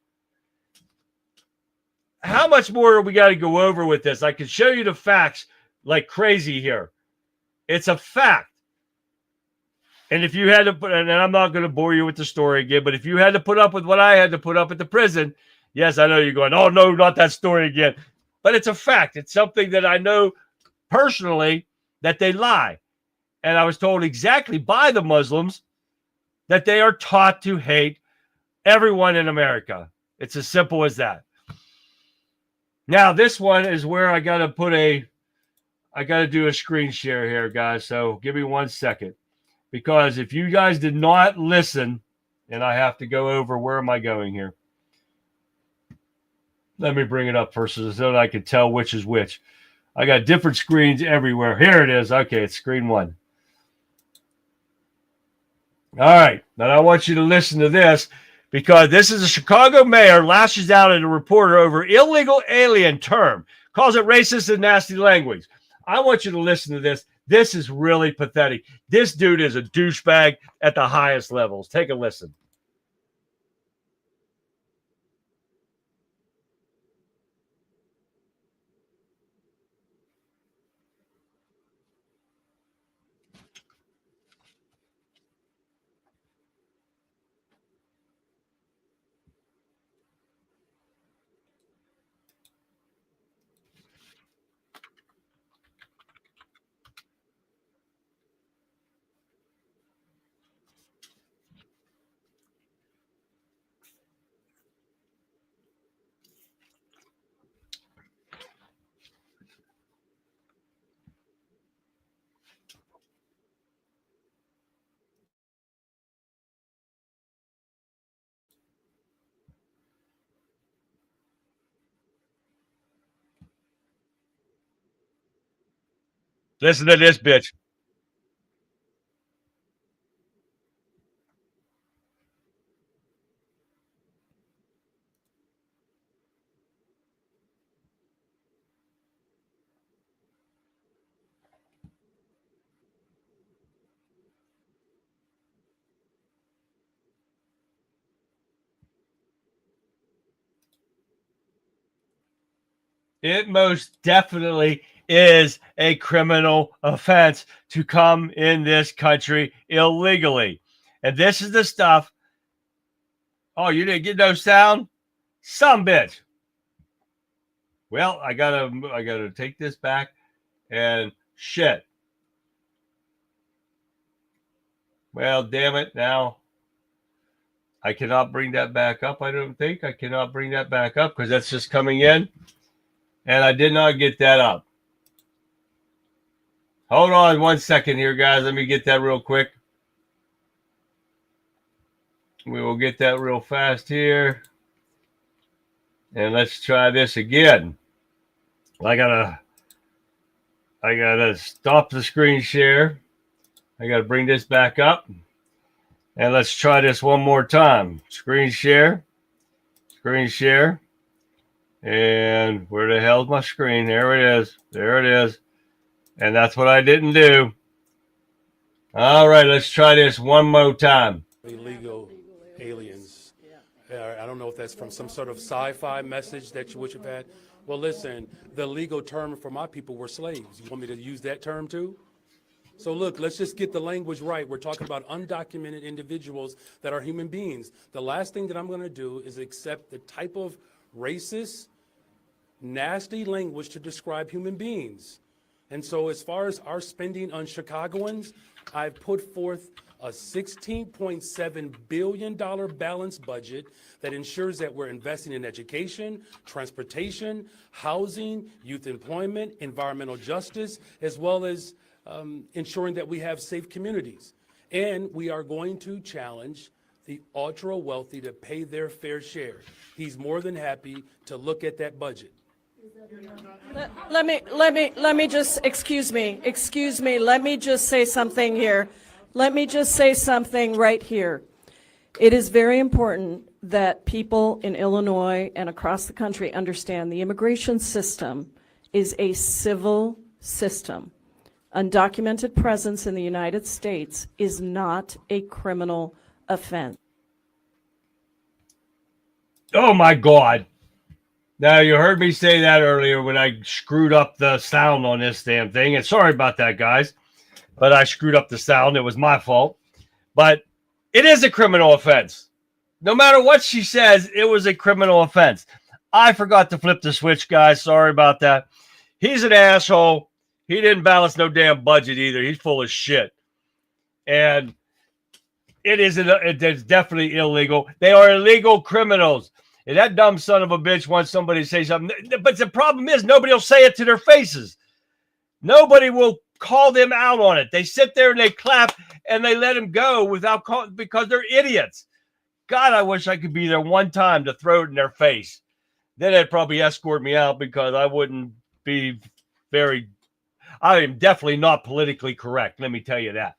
How much more we got to go over with this? I can show you the facts like crazy here. It's a fact. And if you had to put, and I'm not going to bore you with the story again, but if you had to put up with what I had to put up at the prison, yes, I know you're going, oh, no, not that story again. But it's a fact. It's something that I know personally that they lie. And I was told exactly by the Muslims that they are taught to hate everyone in America. It's as simple as that. Now, this one is where I got to do a screen share here, guys. So give me 1 second. Because if you guys did not listen, and I have to go over, where am I going here? Let me bring it up first so that I can tell which is which. I got different screens everywhere. Here it is. Okay, it's screen one. All right. Now I want you to listen to this because this is a Chicago mayor lashes out at a reporter over illegal alien term, calls it racist and nasty language. I want you to listen to this. This is really pathetic. This dude is a douchebag at the highest levels. Take a listen. Listen to this, bitch. It most definitely is a criminal offense to come in this country illegally. And this is the stuff. Oh, you didn't get no sound? Some bitch. Well, I gotta take this back and shit. Well, damn it. Now I cannot bring that back up. I don't think I cannot bring that back up because that's just coming in. And I did not get that up. Hold on 1 second here, guys. Let me get that real quick. We will get that real fast here. And let's try this again. I gotta stop the screen share. I gotta bring this back up. And let's try this one more time. Screen share. Screen share. And where the hell's my screen? There it is. There it is. And that's what I didn't do. All right, let's try this one more time. Illegal aliens. I don't know if that's from some sort of sci-fi message that you wish you've had. Well, listen, the legal term for my people were slaves. You want me to use that term too? So look, let's just get the language right. We're talking about undocumented individuals that are human beings. The last thing that I'm going to do is accept the type of racist, nasty language to describe human beings. And so as far as our spending on Chicagoans, I've put forth a $16.7 billion balanced budget that ensures that we're investing in education, transportation, housing, youth employment, environmental justice, as well as ensuring that we have safe communities. And we are going to challenge the ultra wealthy to pay their fair share. He's more than happy to look at that budget. Let me just, excuse me, let me just say something here. Let me just say something right here. It is very important that people in Illinois and across the country understand the immigration system is a civil system. Undocumented presence in the United States is not a criminal offense. Oh my God. Now, you heard me say that earlier when I screwed up the sound on this damn thing. And sorry about that, guys. But I screwed up the sound. It was my fault. But it is a criminal offense. No matter what she says, it was a criminal offense. I forgot to flip the switch, guys. Sorry about that. He's an asshole. He didn't balance no damn budget either. He's full of shit. And it's definitely illegal. They are illegal criminals. And that dumb son of a bitch wants somebody to say something. But the problem is nobody will say it to their faces. Nobody will call them out on it. They sit there and they clap and they let them go without calling because they're idiots. God, I wish I could be there one time to throw it in their face. Then they'd probably escort me out because I wouldn't be I am definitely not politically correct. Let me tell you that.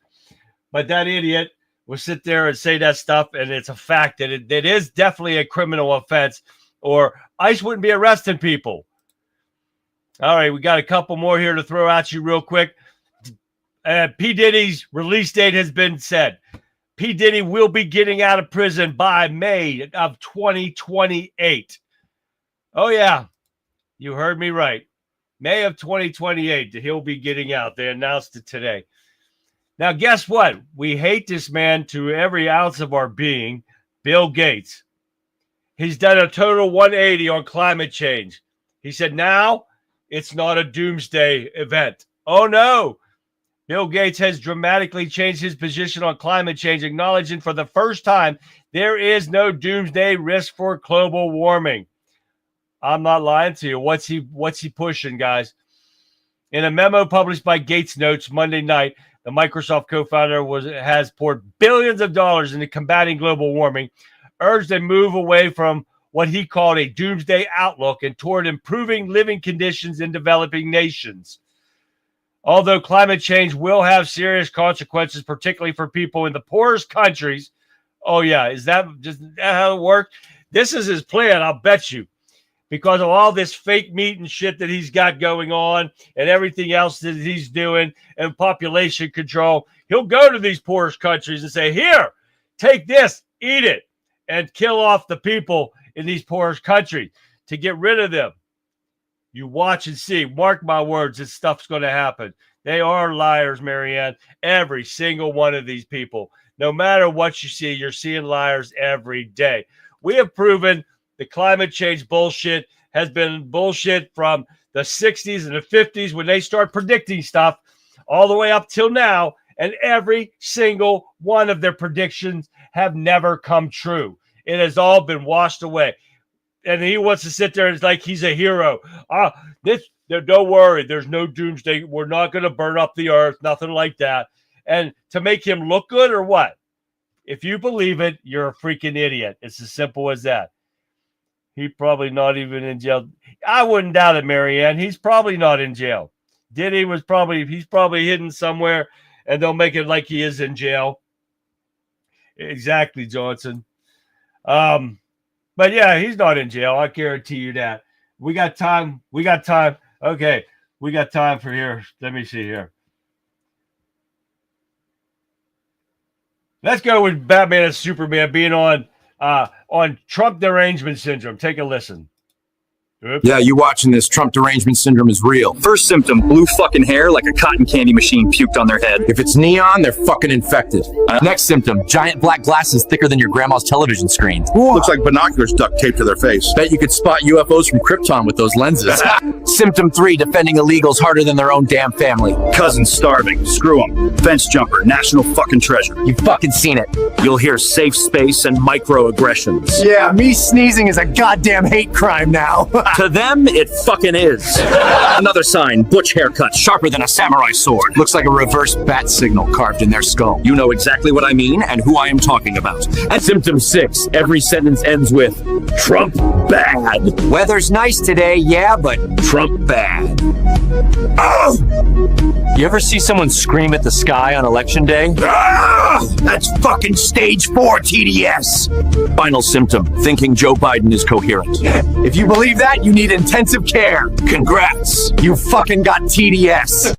But that idiot will sit there and say that stuff, and it's a fact that it is definitely a criminal offense, or ICE wouldn't be arresting people. All right, we got a couple more here to throw at you real quick. P. Diddy's release date has been set. P. Diddy will be getting out of prison by May of 2028. Oh, yeah, you heard me right. May of 2028, he'll be getting out. They announced it today. Now, guess what? We hate this man to every ounce of our being, Bill Gates. He's done a total 180 on climate change. He said, now it's not a doomsday event. Oh, no. Bill Gates has dramatically changed his position on climate change, acknowledging for the first time there is no doomsday risk for global warming. I'm not lying to you. What's he pushing, guys? In a memo published by Gates Notes Monday night, the Microsoft co-founder has poured billions of dollars into combating global warming, urged a move away from what he called a doomsday outlook and toward improving living conditions in developing nations. Although climate change will have serious consequences, particularly for people in the poorest countries. Oh, yeah. Is that how it works? This is his plan, I'll bet you. Because of all this fake meat and shit that he's got going on and everything else that he's doing and population control, he'll go to these poorest countries and say, here, take this, eat it, and kill off the people in these poorest countries to get rid of them. You watch and see. Mark my words, this stuff's going to happen. They are liars, Marianne. Every single one of these people. No matter what you see, you're seeing liars every day. We have proven the climate change bullshit has been bullshit from the 60s and the 50s when they start predicting stuff all the way up till now. And every single one of their predictions have never come true. It has all been washed away. And he wants to sit there and it's like he's a hero. Don't worry, there's no doomsday. We're not going to burn up the earth, nothing like that. And to make him look good or what? If you believe it, you're a freaking idiot. It's as simple as that. He's probably not even in jail. I wouldn't doubt it, Marianne. He's probably not in jail. He's probably hidden somewhere, and they'll make it like he is in jail. Exactly, Johnson. But yeah, he's not in jail. I guarantee you that. We got time. Okay, we got time for here. Let me see here. Let's go with Batman and Superman being on Trump derangement syndrome. Take a listen. Oops. Yeah, you watching this. Trump derangement syndrome is real. First symptom, blue fucking hair like a cotton candy machine puked on their head. If it's neon, they're fucking infected. Next symptom, giant black glasses thicker than your grandma's television screen. Looks like binoculars duct taped to their face. Bet you could spot UFOs from Krypton with those lenses. Symptom 3, defending illegals harder than their own damn family. Cousin starving. Screw them. Fence jumper. National fucking treasure. You've fucking seen it. You'll hear safe space and microaggressions. Yeah, me sneezing is a goddamn hate crime now. To them, it fucking is. Another sign, butch haircut, sharper than a samurai sword. Looks like a reverse bat signal carved in their skull. You know exactly what I mean and who I am talking about. And symptom 6, every sentence ends with, Trump bad. Weather's nice today, yeah, but Trump bad. oh! You ever see someone scream at the sky on election day? That's fucking stage 4 TDS. Final symptom, thinking Joe Biden is coherent. If you believe that, you need intensive care. Congrats. You fucking got TDS.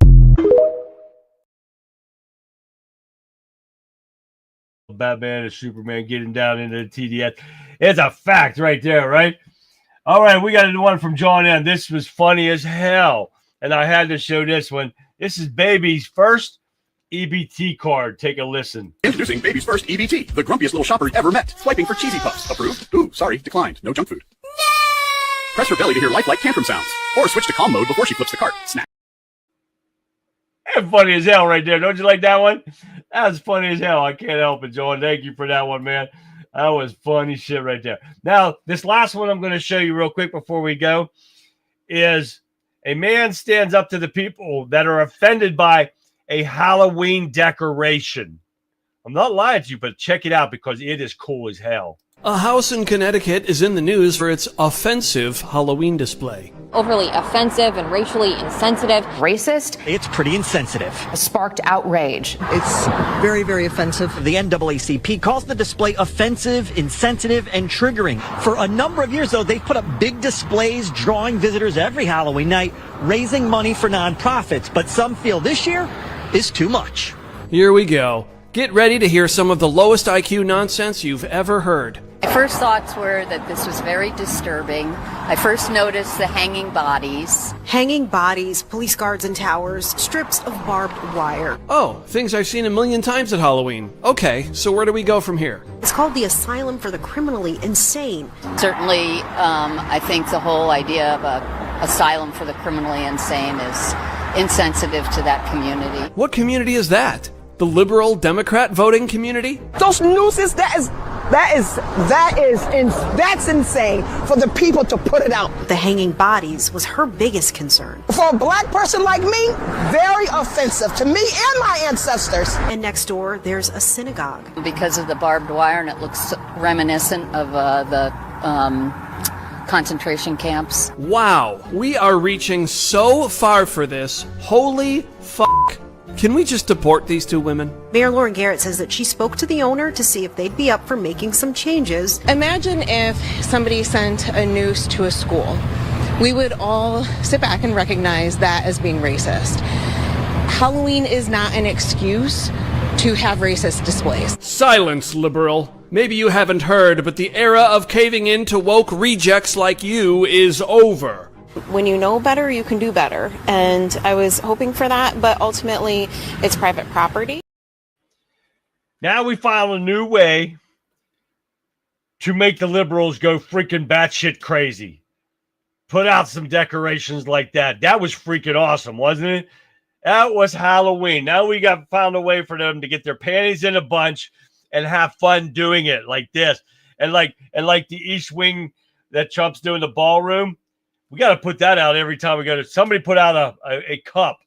Batman and Superman getting down into the TDS. It's a fact right there, right? All right, we got one from John N. This was funny as hell, and I had to show this one. This is Baby's first EBT card. Take a listen. Introducing Baby's first EBT, the grumpiest little shopper ever met. Swiping for cheesy puffs. Approved? Ooh, sorry, declined. No junk food. Press her belly to hear lifelike tantrum sounds. Or switch to calm mode before she flips the cart. Snap. That's funny as hell right there. Don't you like that one? That was funny as hell. I can't help it, John. Thank you for that one, man. That was funny shit right there. Now, this last one I'm going to show you real quick before we go is a man stands up to the people that are offended by a Halloween decoration. I'm not lying to you, but check it out because it is cool as hell. A house in Connecticut is in the news for its offensive Halloween display. Overly offensive and racially insensitive. Racist. It's pretty insensitive. Sparked outrage. It's very, very offensive. The NAACP calls the display offensive, insensitive, and triggering. For a number of years, though, they've put up big displays drawing visitors every Halloween night, raising money for nonprofits. But some feel this year is too much. Here we go. Get ready to hear some of the lowest IQ nonsense you've ever heard. My first thoughts were that this was very disturbing. I first noticed the hanging bodies. Hanging bodies, police guards in towers, strips of barbed wire. Oh, things I've seen a million times at Halloween. Okay, so where do we go from here? It's called the Asylum for the Criminally Insane. Certainly, I think the whole idea of an asylum for the criminally insane is insensitive to that community. What community is that? The liberal Democrat voting community? Those nooses, that's insane for the people to put it out. The hanging bodies was her biggest concern. For a black person like me, very offensive to me and my ancestors. And next door, there's a synagogue. Because of the barbed wire, and it looks reminiscent of the concentration camps. Wow, we are reaching so far for this. Holy fuck. Can we just deport these two women? Mayor Lauren Garrett says that she spoke to the owner to see if they'd be up for making some changes. Imagine if somebody sent a noose to a school. We would all sit back and recognize that as being racist. Halloween is not an excuse to have racist displays. Silence, liberal. Maybe you haven't heard, but the era of caving in to woke rejects like you is over. When you know better, you can do better. And I was hoping for that, but ultimately it's private property. Now we found a new way to make the liberals go freaking batshit crazy. Put out some decorations like that. That was freaking awesome, wasn't it? That was Halloween. Now we found a way for them to get their panties in a bunch and have fun doing it like this. And like the East Wing that Trump's doing the ballroom. We got to put that out every time we go to. Somebody put out a cup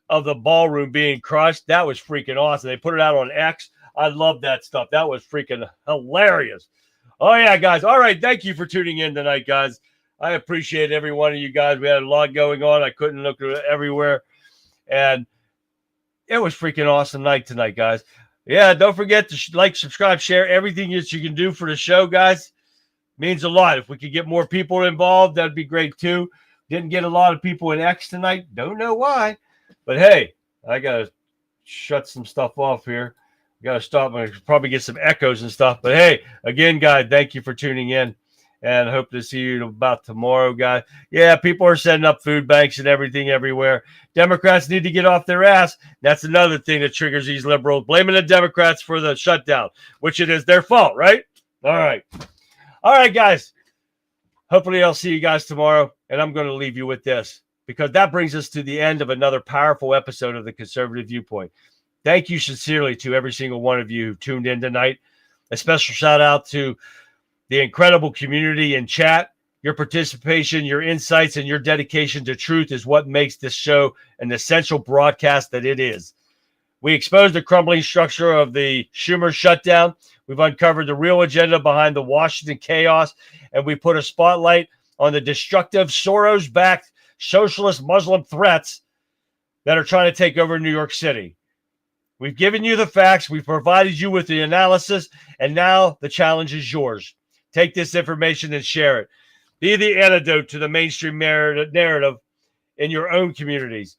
of the ballroom being crushed. That was freaking awesome. They put it out on X. I love that stuff. That was freaking hilarious. Oh, yeah, guys. All right. Thank you for tuning in tonight, guys. I appreciate every one of you guys. We had a lot going on. I couldn't look everywhere. And it was freaking awesome night tonight, guys. Yeah, don't forget to like, subscribe, share everything that you can do for the show, guys. Means a lot. If we could get more people involved, that'd be great too. Didn't get a lot of people in X tonight. Don't know why. But hey, I got to shut some stuff off here. Got to stop and probably get some echoes and stuff. But hey, again, guys, thank you for tuning in. And hope to see you about tomorrow, guys. Yeah, people are setting up food banks and everything everywhere. Democrats need to get off their ass. That's another thing that triggers these liberals. Blaming the Democrats for the shutdown, which it is their fault, right? All right. All right, guys. Hopefully I'll see you guys tomorrow. And I'm going to leave you with this because that brings us to the end of another powerful episode of the Conservative Viewpoint. Thank you sincerely to every single one of you who tuned in tonight. A special shout out to the incredible community in chat. Your participation, your insights, and your dedication to truth is what makes this show an essential broadcast that it is. We exposed the crumbling structure of the Schumer shutdown. We've uncovered the real agenda behind the Washington chaos, and we put a spotlight on the destructive Soros-backed socialist Muslim threats that are trying to take over New York City. We've given you the facts. We've provided you with the analysis, and now the challenge is yours. Take this information and share it. Be the antidote to the mainstream narrative in your own communities.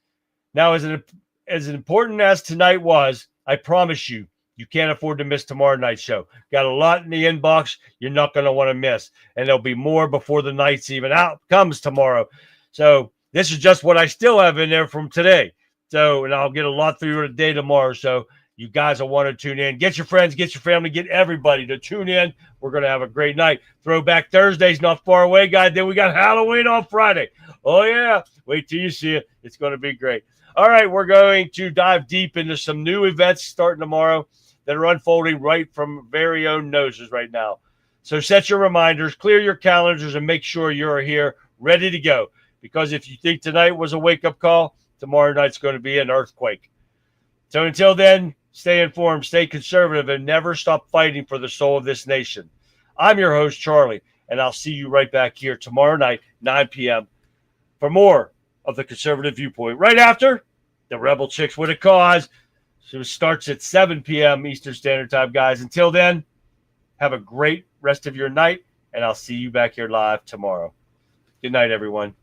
Now, as important as tonight was, I promise you, you can't afford to miss tomorrow night's show. Got a lot in the inbox you're not going to want to miss. And there'll be more before the night's even out comes tomorrow. So this is just what I still have in there from today. So, and I'll get a lot through the day tomorrow. So you guys will want to tune in. Get your friends, get your family, get everybody to tune in. We're going to have a great night. Throwback Thursday's not far away, guys. Then we got Halloween on Friday. Oh, yeah. Wait till you see it. It's going to be great. All right, we're going to dive deep into some new events starting tomorrow that are unfolding right from very own noses right now. So set your reminders, clear your calendars, and make sure you're here ready to go. Because if you think tonight was a wake-up call, tomorrow night's going to be an earthquake. So until then, stay informed, stay conservative, and never stop fighting for the soul of this nation. I'm your host, Charlie, and I'll see you right back here tomorrow night, 9 p.m., for more of the Conservative Viewpoint. Right after the Rebel Chicks with a Cause. So it starts at 7 p.m. Eastern Standard Time, guys. Until then, have a great rest of your night, and I'll see you back here live tomorrow. Good night, everyone.